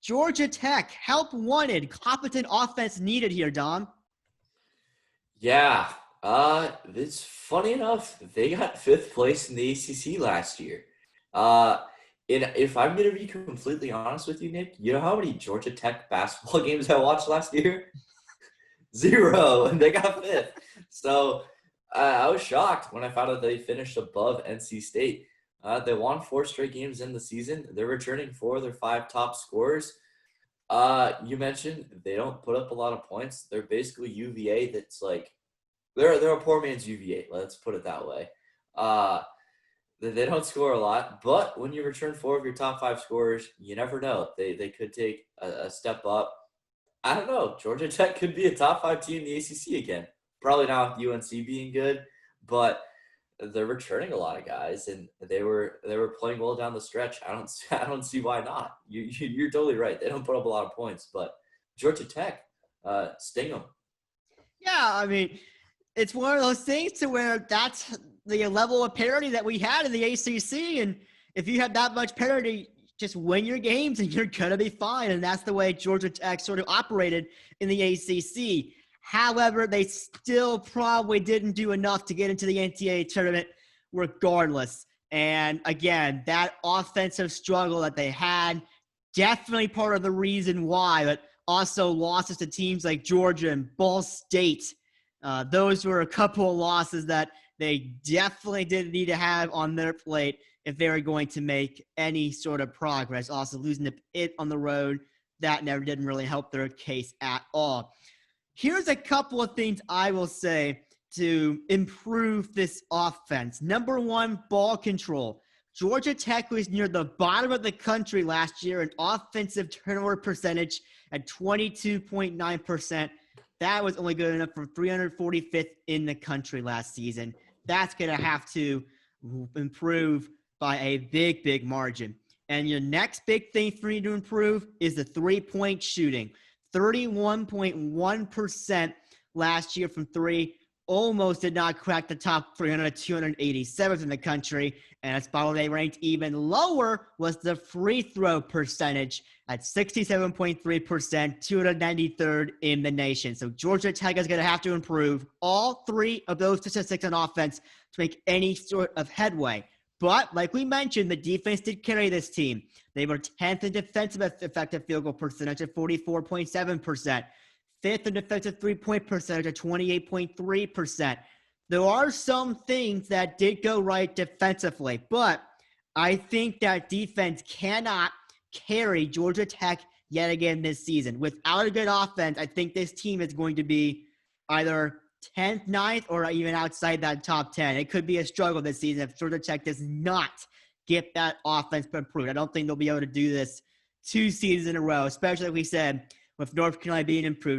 Georgia Tech, help wanted, competent offense needed here, Dom. Yeah. It's funny enough, they got fifth place in the ACC last year. Uh, and if I'm gonna be completely honest with you, Nick, you know how many Georgia Tech basketball games I watched last year? Zero, and they got fifth. So I was shocked when I found out they finished above NC State. They won 4 straight games in the season. They're returning 4 of their 5 top scorers. You mentioned they don't put up a lot of points. They're basically UVA. That's like they're a poor man's UVA. Let's put it that way. Uh, they don't score a lot, but when you return 4 of your top 5 scorers, you never know. They could take a step up. I don't know. Georgia Tech could be a top 5 team in the ACC again. Probably not with UNC being good, but they're returning a lot of guys, and they were playing well down the stretch. I don't see why not. You're totally right. They don't put up a lot of points, but Georgia Tech, sting them. Yeah, I mean, it's one of those things to where that's the level of parity that we had in the ACC, and if you have that much parity, just win your games and you're going to be fine, and that's the way Georgia Tech sort of operated in the ACC. However, they still probably didn't do enough to get into the NCAA tournament regardless. And again, that offensive struggle that they had, definitely part of the reason why, but also losses to teams like Georgia and Ball State. Those were a couple of losses that they definitely didn't need to have on their plate if they were going to make any sort of progress. Also losing to Pitt on the road, that never didn't really help their case at all. Here's a couple of things I will say to improve this offense. Number one, ball control. Georgia Tech was near the bottom of the country last year in offensive turnover percentage at 22.9%. That was only good enough for 345th in the country last season. That's going to have to improve by a big, big margin. And your next big thing for you to improve is the three-point shooting. 31.1% last year from three. Almost did not crack the top 300, 287th in the country. And a spot where they ranked even lower was the free throw percentage at 67.3%, 293rd in the nation. So Georgia Tech is going to have to improve all 3 of those statistics on offense to make any sort of headway. But like we mentioned, the defense did carry this team. They were 10th in defensive effective field goal percentage at 44.7%. 5th in defensive three-point percentage at 28.3%. There are some things that did go right defensively, but I think that defense cannot carry Georgia Tech yet again this season. Without a good offense, I think this team is going to be either 10th, 9th, or even outside that top 10. It could be a struggle this season if Georgia Tech does not get that offense improved. I don't think they'll be able to do this 2 seasons in a row, especially like we said, with North Carolina being improved.